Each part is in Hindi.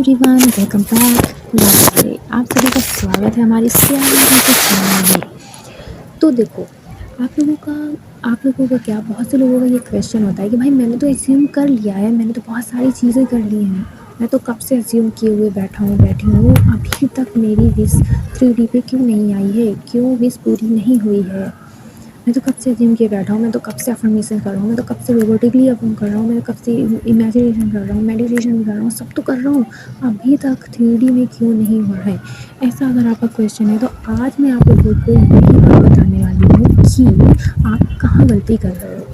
Everyone, welcome back. नमस्ते, आप सभी का स्वागत है हमारे इस प्यारे से चैनल में। तो देखो, आप लोगों का क्या, बहुत से लोगों का ये क्वेश्चन होता है कि भाई मैंने तो एज्यूम कर लिया है, मैंने तो बहुत सारी चीज़ें कर ली हैं, मैं तो कब से एज्यूम किए हुए बैठी हूँ, अभी तक मेरी विश 3D पे क्यों नहीं आई है, क्यों विश पूरी नहीं हुई है। मैं तो कब से जिम किए बैठा हूँ, मैं तो कब से अफ़र्मेशन कर रहा हूँ, मैं तो कब से रोबोटिकली अफ़र्म कर रहा हूँ, मैं कब से इमेजिनेशन कर रहा हूँ, मेडिटेशन भी कर रहा हूँ, सब तो कर रहा हूँ, अभी तक 3D में क्यों नहीं हुआ है। ऐसा अगर आपका क्वेश्चन है तो आज मैं आप लोगों को यही बात बताने वाली हूँ कि आप कहाँ गलती कर रहे हो।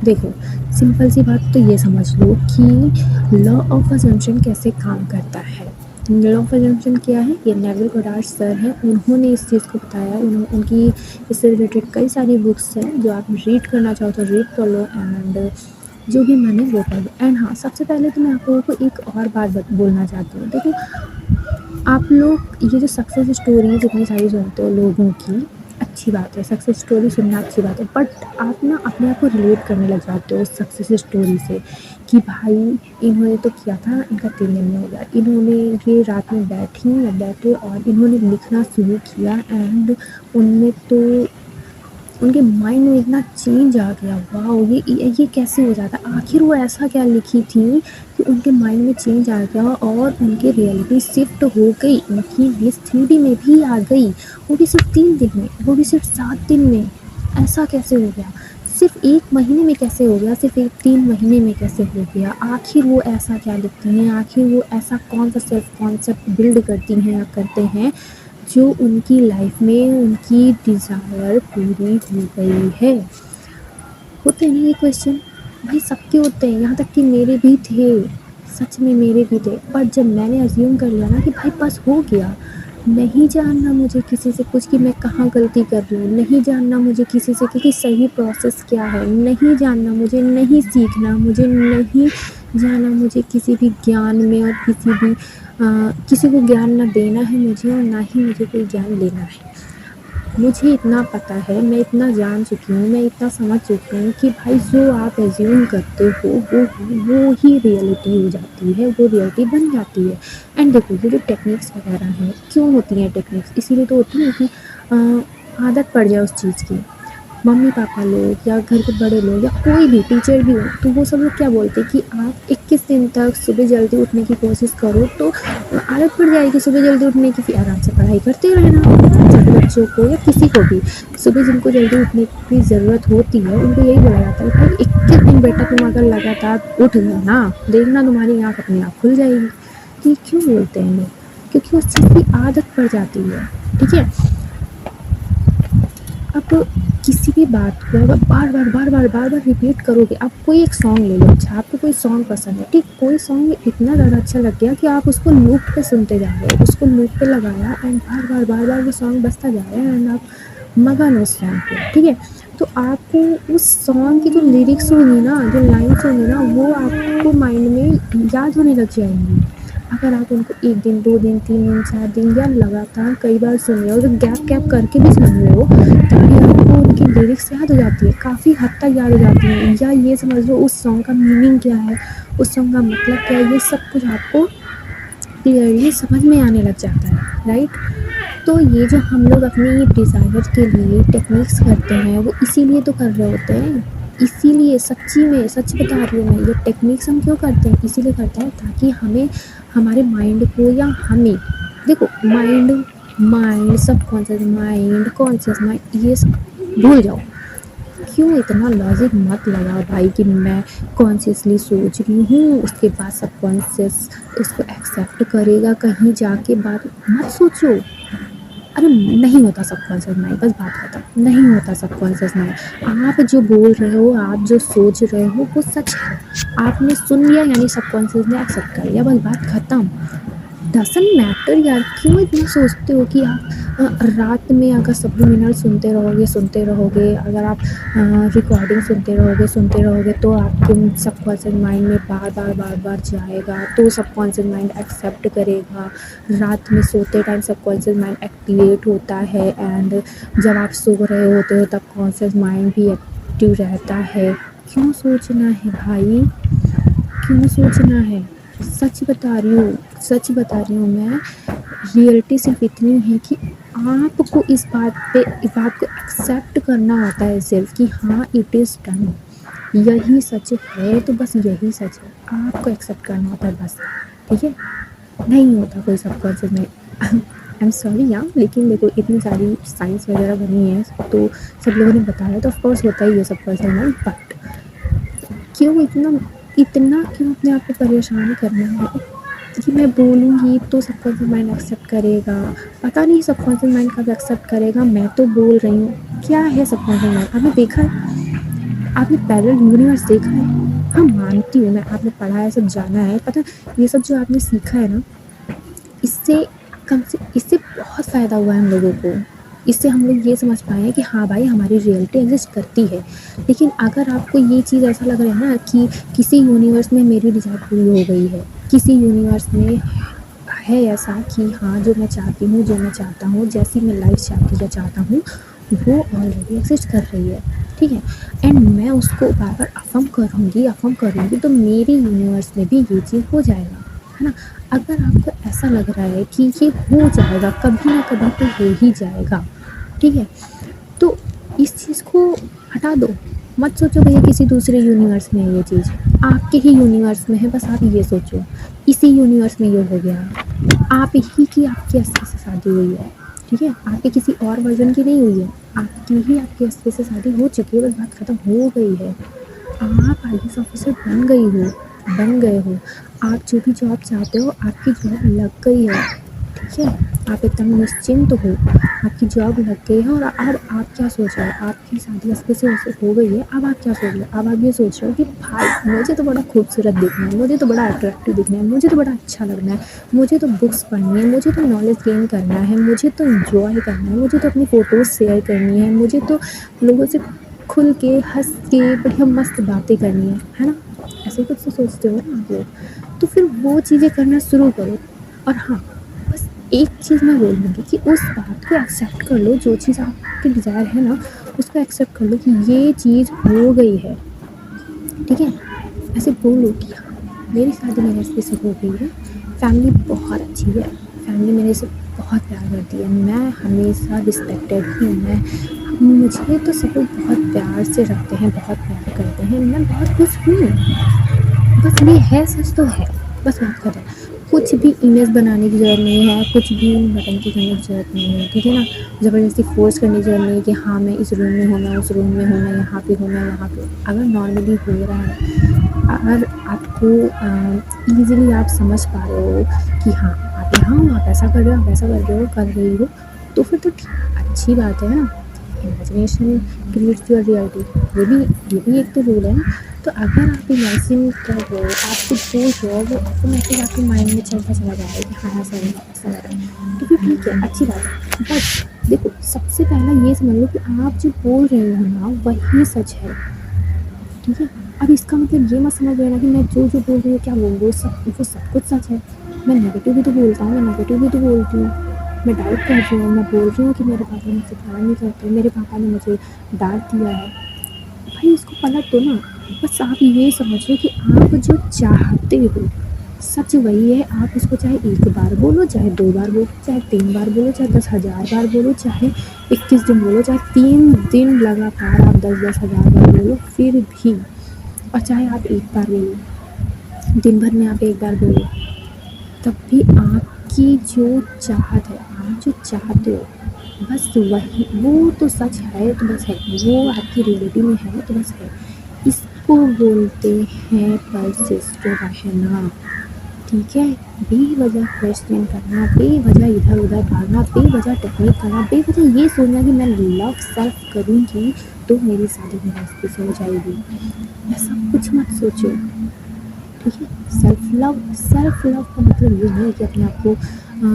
देखो, सिंपल सी बात तो ये समझ लो कि लॉ ऑफ अजम्पशन कैसे काम करता है। लॉ ऑफ अजम्पशन क्या है, ये नेविल गोडार्ड सर हैं, उन्होंने इस चीज़ को बताया। उनकी इससे रिलेटेड कई सारी बुक्स हैं, जो आप रीड करना चाहो तो रीड कर लो, एंड जो भी मैंने वो कर लो। एंड हाँ, सबसे पहले तो मैं आप लोगों को एक और बात बोलना चाहती हूँ। देखो, आप लोग ये जो सक्सेस स्टोरीज इतनी सारी सुनते हो लोगों की, अच्छी बात है, सक्सेस स्टोरी सुनना अच्छी बात है, बट आप ना अपने आप को रिलेट करने लग जाते हो सक्सेस स्टोरी से कि भाई इन्होंने तो किया था, इनका 3 दिन में हो गया, इन्होंने ये रात में बैठे और इन्होंने लिखना शुरू किया, एंड उनमें तो उनके माइंड में इतना चेंज आ गया। वाओ, ये कैसे हो जाता, आखिर वो ऐसा क्या लिखी थी कि उनके माइंड में चेंज आ गया और उनकी रियलिटी शिफ्ट हो गई, उनकी विश 3D में भी आ गई, वो भी सिर्फ 3 दिन में, वो भी सिर्फ 7 दिन में। ऐसा कैसे हो गया, सिर्फ 1 महीने में कैसे हो गया, सिर्फ 3 महीने में कैसे हो गया। आखिर वो ऐसा क्या लिखती हैं, आखिर वो ऐसा कौन सा सेल्फ कॉन्सेप्ट बिल्ड करती हैं या करते हैं जो उनकी लाइफ में उनकी डिज़ायर पूरी हो गई है। होते हैं ना ये क्वेश्चन, भाई सबके होते हैं, यहाँ तक कि मेरे भी थे, सच में मेरे भी थे। पर जब मैंने अज्यूम कर लिया ना कि भाई बस हो गया, नहीं जानना मुझे किसी से कुछ कि मैं कहाँ गलती कर रही हूँ, नहीं जानना मुझे किसी से कि सही प्रोसेस क्या है, नहीं जानना मुझे, नहीं सीखना मुझे, नहीं जाना मुझे किसी भी ज्ञान में, और किसी को ज्ञान ना देना है मुझे और ना ही मुझे कोई ज्ञान लेना है। मुझे इतना पता है, मैं इतना जान चुकी हूँ, मैं इतना समझ चुकी हूँ कि भाई जो आप एज्यूम करते हो वो ही रियलिटी हो जाती है, वो रियलिटी बन जाती है। एंड देखो, ये जो टेक्निक्स वगैरह हैं, क्यों होती हैं टेक्निक्स, इसीलिए तो होती हैं कि आदत पड़ जाए उस चीज़ की। मम्मी पापा लोग या घर के बड़े लोग या कोई भी टीचर भी हो, तो वो सब लोग क्या बोलते हैं कि आप 21 दिन तक सुबह जल्दी उठने की कोशिश करो तो आदत पड़ जाएगी सुबह जल्दी उठने की, फिर आराम से पढ़ाई करते रहना। छोटे बच्चों को या किसी को भी सुबह जिनको जल्दी उठने की ज़रूरत होती है, उनको यही बोला जाता है भाई 21 दिन बेटा तुम अगर लगातार उठ गए ना, देखना तुम्हारी आँख अपने आप खुल जाएगी। तो ये क्यों बोलते हैं लोग, क्योंकि उस चीज़ की आदत पड़ जाती है। ठीक है, अब किसी भी बात को अगर बार बार रिपीट करोगे, आप कोई एक सॉन्ग ले लो, अच्छा आपको कोई सॉन्ग पसंद है, ठीक, कोई सॉन्ग इतना ज़्यादा अच्छा लग गया कि आप उसको लूप पे सुनते जा रहे हो, उसको लूप पे लगाया एंड बार बार वो सॉन्ग बजता जा रहा है एंड आप मगन हो उस सॉन्ग पे। ठीक है, तो आपको उस सॉन्ग की जो लिरिक्स होंगी ना, जो लाइन्स होंगी ना, वो आपको माइंड में याद होने लग जाएंगी। अगर आप उनको 1 दिन 2 दिन 3 दिन 4 दिन या लगातार कई बार सुन रहे हो, तो गैप करके भी सुन रहे हो, तभी आपको उनकी लिरिक्स याद हो जाती है, काफ़ी हद तक याद हो जाती है। या ये समझ लो उस सॉन्ग का मीनिंग क्या है, उस सॉन्ग का मतलब क्या है, ये सब कुछ आपको क्लियरली समझ में आने लग जाता है, राइट। तो ये जो हम लोग अपनी डिज़ायर के लिए टेक्निक्स करते हैं, वो इसीलिए तो कर रहे होते हैं, इसीलिए सच्ची में सच बता रही हूँ मैं, ये टेक्निक्स हम क्यों करते हैं, इसीलिए करते हैं ताकि हमें हमारे माइंड को या हमें, देखो mind subconscious mind, conscious mind, ये सब भूल जाओ। क्यों इतना लॉजिक मत लगाओ भाई कि मैं कॉन्शियसली सोच रही हूँ, उसके बाद सबकॉन्शियस इसको एक्सेप्ट करेगा, कहीं जाके बात मत सोचो। अरे नहीं होता सबकॉन्शियस माइंड, बस बात खत्म, नहीं होता सबकॉन्शियस माइंड। आप जो बोल रहे हो, आप जो सोच रहे हो वो सच है, आपने सुन लिया यानी सबकॉन्शियस ने एक्सेप्ट कर लिया, बस बात खत्म। डजंट मैटर यार, क्यों इतना सोचते हो कि आप रात में अगर सप्लीमेंटल सुनते रहोगे, अगर आप रिकॉर्डिंग सुनते रहोगे तो आपके सबकॉन्शियस माइंड में बार जाएगा, तो सबकॉन्शियस माइंड एक्सेप्ट करेगा। रात में सोते टाइम सबकॉन्शियस माइंड एक्टिवेट होता है, एंड जब आप सो रहे होते हो तब कॉन्शियस माइंड भी एक्टिव रहता है। क्यों सोचना है भाई, क्यों सोचना है, सच बता रही हूँ, सच बता रही हूँ मैं। रियलिटी सिर्फ इतनी है कि आपको इस बात को एक्सेप्ट करना होता है सिर्फ कि हाँ इट इज़ डन, यही सच है तो बस यही सच है, आपको एक्सेप्ट करना होता है बस। ठीक है, नहीं होता कोई सबकॉन्शियस में। आई एम सॉरी यार, लेकिन देखो इतनी सारी साइंस वगैरह बनी है तो सब लोगों ने बताया तो ऑफकोर्स होता ही है सबकॉन्शियस माइंड। बट क्यों इतना इतना क्यों अपने आप को परेशान करना है कि मैं बोलूँगी तो सबकॉन्शियस माइंड एक्सेप्ट करेगा, पता नहीं सबकॉन्शियस माइंड कब एक्सेप्ट करेगा। मैं तो बोल रही हूँ, क्या है सबकॉन्शियस माइंड? आपने देखा है? आपने पैरेलल यूनिवर्स देखा है? हाँ मानती हूँ मैं, आपने पढ़ा है, सब जाना है, पता ये सब जो आपने सीखा है ना, इससे बहुत फ़ायदा हुआ है हम लोगों को। इससे हम लोग ये समझ पाए हैं कि हाँ भाई हमारी रियलिटी एग्जिस्ट करती है। लेकिन अगर आपको ये चीज़ ऐसा लग रहा है ना कि किसी यूनिवर्स में मेरी डिज़ायर पूरी हो गई है, किसी यूनिवर्स में है ऐसा कि हाँ जो मैं चाहती हूँ, जो मैं चाहता हूँ, जैसी मैं लाइफ चाहता हूँ वो ऑलरेडी एग्जिस्ट कर रही है। ठीक है, एंड मैं उसको बार बार अफर्म करूँगी तो मेरी यूनिवर्स में भी ये चीज़ हो जाएगा, है ना। अगर आपको ऐसा लग रहा है कि ये हो जाएगा, कभी ना कभी तो हो ही जाएगा, ठीक है, तो इस चीज़ को हटा दो। मत सोचो भैया किसी दूसरे यूनिवर्स में है ये चीज़, आपके ही यूनिवर्स में है। बस आप ये सोचो इसी यूनिवर्स में ये हो गया है, आप ही की आपके अस्सी से शादी हुई है। ठीक है, आपके किसी और वर्जन की नहीं हुई है, आपकी ही आपके अस्सी से शादी हो चुकी है, बस बात ख़त्म हो गई है। आप IAS ऑफिसर बन गए हो, आप जो भी जॉब चाहते हो आपकी जॉब लग गई है। ठीक है, आप एकदम निश्चिंत हो, आपकी जॉब लग गई है। और अब आप क्या सोच रहे हो? आपकी शादी अस्सी से हो गई है, अब आप क्या सोच रहे हो? अब आप ये सोच रहे हो कि भाई मुझे तो बड़ा खूबसूरत दिखना है, मुझे तो बड़ा अट्रैक्टिव दिखना है, मुझे तो बड़ा अच्छा लगना है, मुझे तो बुक्स पढ़नी है, मुझे तो नॉलेज गेन करना है, मुझे तो इन्जॉय करना है, मुझे तो अपनी फ़ोटोज़ शेयर करनी है, मुझे तो लोगों से खुल के हंस के बढ़िया मस्त बातें करनी है ना। ऐसे कुछ तो सोचते हो ना आप लोग, तो फिर वो चीज़ें करना शुरू करो। और हाँ, बस एक चीज़ मैं बोलूँगी कि उस बात को एक्सेप्ट कर लो, जो चीज़ आपकी डिज़ायर है ना उसको एक्सेप्ट कर लो कि ये चीज़ हो गई है। ठीक है, ऐसे बोलो कि हाँ मेरी शादी मेरे रिश्ते से हो गई है, फैमिली बहुत अच्छी है, फैमिली मेरे से बहुत प्यार करती है, मैं हमेशा रिस्पेक्टेड हूँ, मुझे तो सब लोग बहुत प्यार से रखते हैं, बहुत प्यार करते हैं, मैं बहुत खुश हूँ। बस ये है, सच तो है, बस बात खत्म। कुछ भी इमेज बनाने की ज़रूरत नहीं है, कुछ भी नौटंकी करने की ज़रूरत नहीं है, ठीक है ना। ज़बरदस्ती फोर्स करने की ज़रूरत नहीं है कि हाँ मैं इस रूम में हूँ, मैं उस रूम में हूँ, मैं यहाँ पे हूँ, मैं वहाँ पे। अगर नॉर्मली हो रहा है, अगर आपको ईज़िली आप समझ पा रहे हो कि हाँ आप यहाँ हो, आप ऐसा कर रहे हो, आप ऐसा कर रही हो, तो फिर तो अच्छी बात है ना। इमेजिनेशन क्रिएट्स योर रियलिटी, ये भी एक तो रूल है ना। तो अगर आप इमेजिन कर रहे हो, आप कुछ सोच रहे हो, वो ऑटोमेटिक आपके माइंड में चलता चला जाएगा कि हाँ ऐसा है, ऐसा है, तो फिर ठीक है, अच्छी बात है। बट देखो सबसे पहला ये समझ लो कि आप जो बोल रहे हो ना वही सच है। ठीक है, अब इसका मतलब ये मत समझ लेना कि मैं जो बोल रही हूँ क्या बोल रही हूँ वो सब कुछ सच है। मैं नेगेटिव भी तो बोलता हूँ, मैं नेगेटिव भी तो बोलती हूँ, मैं डाउट कर रही हूँ, मैं बोल रही हूँ कि मेरे पापा मुझसे प्यार नहीं करते, मेरे पापा ने मुझे डांट दिया है। भाई इसको पलट दो ना। बस आप ये समझो कि आप जो चाहते हो सच वही है। आप उसको चाहे एक बार बोलो, चाहे 2 बार बोलो, चाहे 3 बार बोलो, चाहे 10,000 बार बोलो, चाहे 21 दिन बोलो, चाहे 3 दिन लगातार आप 10,000 बार बोलो फिर भी, और चाहे आप एक बार बोलो, दिन भर में आप एक बार बोलो, तब भी आपकी जो चाहत है, आप जो चाहते हो बस वही, वो तो सच है तो बस है, वो आपकी रियलिटी में है तो बस है। इसको बोलते हैं परसिस्ट रहना। ठीक है, बेवजह क्वेश्चन करना, बेवजह इधर उधर भागना, बेवजह टेक्निक करना, बेवजह ये सोचना कि मैं लव सेल्फ करूँगी तो मेरी शादी मेरे रिश्ते से हो जाएगी, ऐसा कुछ मत सोचो। ठीक है, सेल्फ लव का मतलब ये नहीं है कि अपने आप को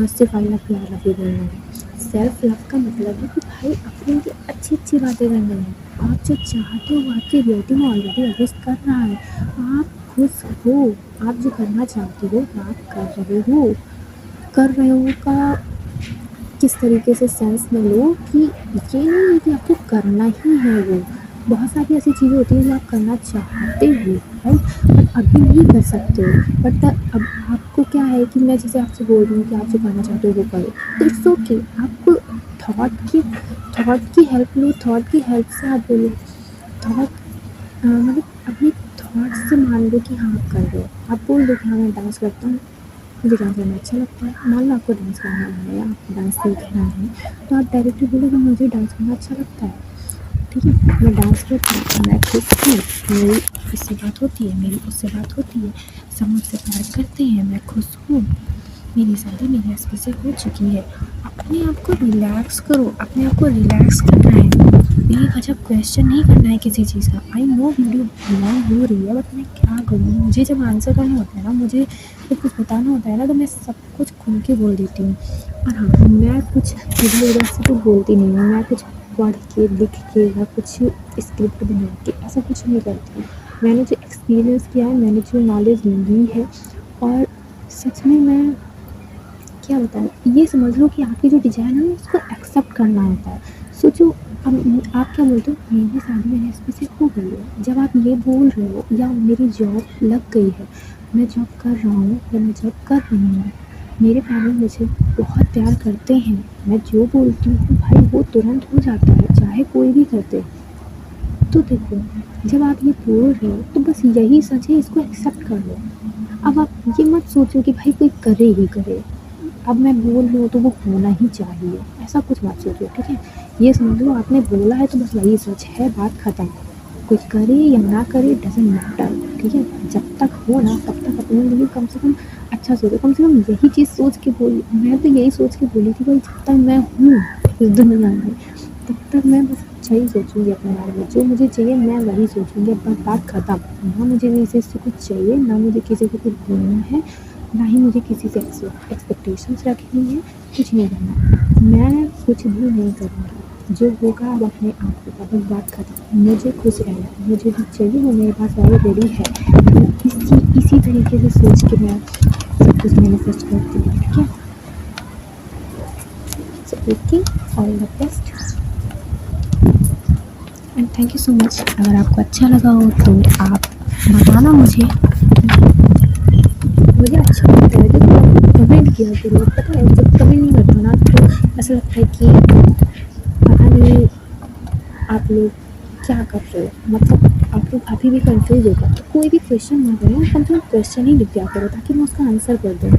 सिर्फ आई लव यू बोलना है। सेल्फ लव का मतलब है कि भाई अपने लिए अच्छी अच्छी बातें करनी है। आप जो चाहते हो वो आपकी रियलिटी में ऑलरेडी एग्जिस्ट कर रहा है, आप खुश हो, आप जो करना चाहते हो वो आप कर रहे हो का किस तरीके से सेंस में लो कि ये नहीं है कि आपको करना ही है वो, बहुत सारी ऐसी चीज़ें होती हैं जो आप करना चाहते हो, राइट, बट अभी नहीं कर सकते हो। बट अब आपको क्या है कि मैं जैसे आपसे बोल रही हूँ कि आप जो करना चाहते हो वो करो, तो इट्स ओके। आपको थॉट की हेल्प लो, थॉट की हेल्प से आप बोलो। थॉट मतलब अपने थॉट से मान लो कि हाँ आप कर रहे हो। आप बोल दो कि हाँ मैं डांस करता हूँ, मुझे डांस करना अच्छा लगता है। मान लो आपको डांस करना है या आपको डांस सीखना है, तो आप डायरेक्टली बोलो कि मुझे डांस करना अच्छा लगता है, ठीक है, मैं डांस करती हूँ, मैं खुश हूँ, मेरी इससे बात होती है, मेरी उससे बात होती है, सब मुझसे प्यार करते हैं, मैं खुश हूँ, मेरी शादी मेरे हस्बैंड से हो चुकी है। अपने आप को रिलैक्स करो, अपने आप को रिलैक्स करना है, बेवजह क्वेश्चन नहीं करना है किसी चीज़ का। आई नो वीडियो लॉन्ग हो रही है, बट मैं क्या करूँ, मुझे जब आंसर करना होता है ना, मुझे जब कुछ बताना होता है ना, तो मैं सब कुछ खुल के बोल देती हूँ। और हाँ, मैं कुछ इधर उधर से तो बोलती नहीं हूँ, मैं कुछ पढ़ के लिख के या कुछ स्क्रिप्ट बना के ऐसा कुछ नहीं करती हूँ। मैंने जो एक्सपीरियंस किया है, मैंने जो नॉलेज ली है, और सच में मैं क्या बताऊँ, ये समझ लो कि आपकी जो डिज़ाइन है ना, उसको एक्सेप्ट करना होता है। सोचो, अब आप क्या बोलते हो, मेरी शादी मेरे हस्बैंड से हो गई है। जब आप ये बोल रहे हो, या मेरी जॉब लग गई है, मैं जॉब कर रहा हूँ या मैं जॉब कर रही हूँ, मेरे पेरेंट्स मुझे बहुत प्यार करते हैं, मैं जो बोलती हूँ भाई वो तुरंत हो जाता है, चाहे कोई भी कर दे। तो देखो, जब आप ये बोल रहे हो तो बस यही सच है, इसको एक्सेप्ट कर लो। अब आप ये मत सोचो कि भाई कोई करे ही करे, अब मैं बोल रही हूँ तो वो होना ही चाहिए, ऐसा कुछ मत सोचो, ठीक है। ये समझ लो आपने बोला है तो बस वही सच है, बात ख़त्म। कोई करे या ना करे डज़न्ट मैटर, ठीक है। जब तक हो ना तब तक अपने लिए कम से कम अच्छा सोचो, कम से कम यही चीज़ सोच के बोली। मैं तो यही सोच के बोली थी भाई, जब तक मैं हूँ इस दुनिया में, तब तक मैं बस अच्छा ही सोचूंगी अपने बारे में, जो मुझे चाहिए मैं वही सोचूंगी, बस बात ख़त्म। ना मुझे किसी से कुछ चाहिए, ना मुझे किसी को कुछ बोलना है, ना ही मुझे किसी से एक्सपेक्टेशंस रखनी है, कुछ नहीं करना। मैं कुछ भी नहीं करूँगी, जो होगा अब अपने आप होगा, बस बात खत्म। मुझे खुश रहना है, मुझे जो चाहिए वो मेरे पास ऑलरेडी है। तो इसी तरीके से सोच के मैं सब कुछ मैनिफेस्ट करती हूँ, ठीक है। So okay, all the best and thank you so much. अगर आपको अच्छा लगा हो तो आप बताना मुझे अच्छा लगता है। देखो, कमेंट किया करो, पता है जब कमेंट नहीं करते ना तो ऐसा लगता है कि पता नहीं आप लोग क्या कर रहे हो, मतलब आप लोग अभी भी कंफ्यूज होगा। तो कोई भी क्वेश्चन ना करें, कम से कम क्वेश्चन ही लिख दिया करो ताकि मैं उसका आंसर कर दूँ,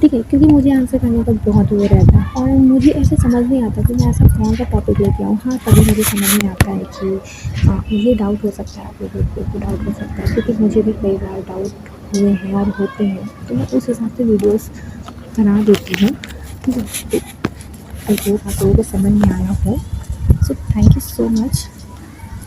ठीक है। क्योंकि मुझे आंसर करने का बहुत वो रहता है, और मुझे ऐसे समझ नहीं आता कि मैं ऐसा कौन सा टॉपिक लेके आऊँ। हाँ, कभी मुझे समझ में आता है कि हाँ ये डाउट हो सकता है, आप लोगों को डाउट हो सकता है, क्योंकि मुझे भी कई बार डाउट हुए हैं और होते हैं, तो मैं उस हिसाब से वीडियोस बना देती हूँ, ठीक है। आई होप आप लोगों को समझ में आया हो। So thank you so much,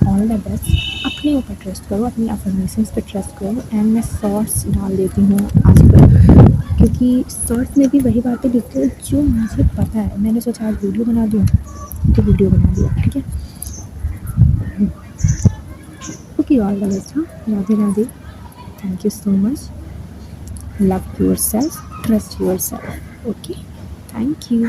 all the best. अपने ऊपर ट्रस्ट करो, अपनी अफर्मेशंस पे ट्रस्ट करो। एंड मैं शॉर्ट्स डाल देती हूँ आजकल, क्योंकि शॉर्ट्स में भी वही बातें लिखती हूँ जो मुझे पता है। मैंने सोचा आज वीडियो बना दूँ तो वीडियो बना दिया, ठीक है। Okay, all the best. हाँ, Radhe Radhe, thank you so much, love yourself, trust yourself, okay, thank you.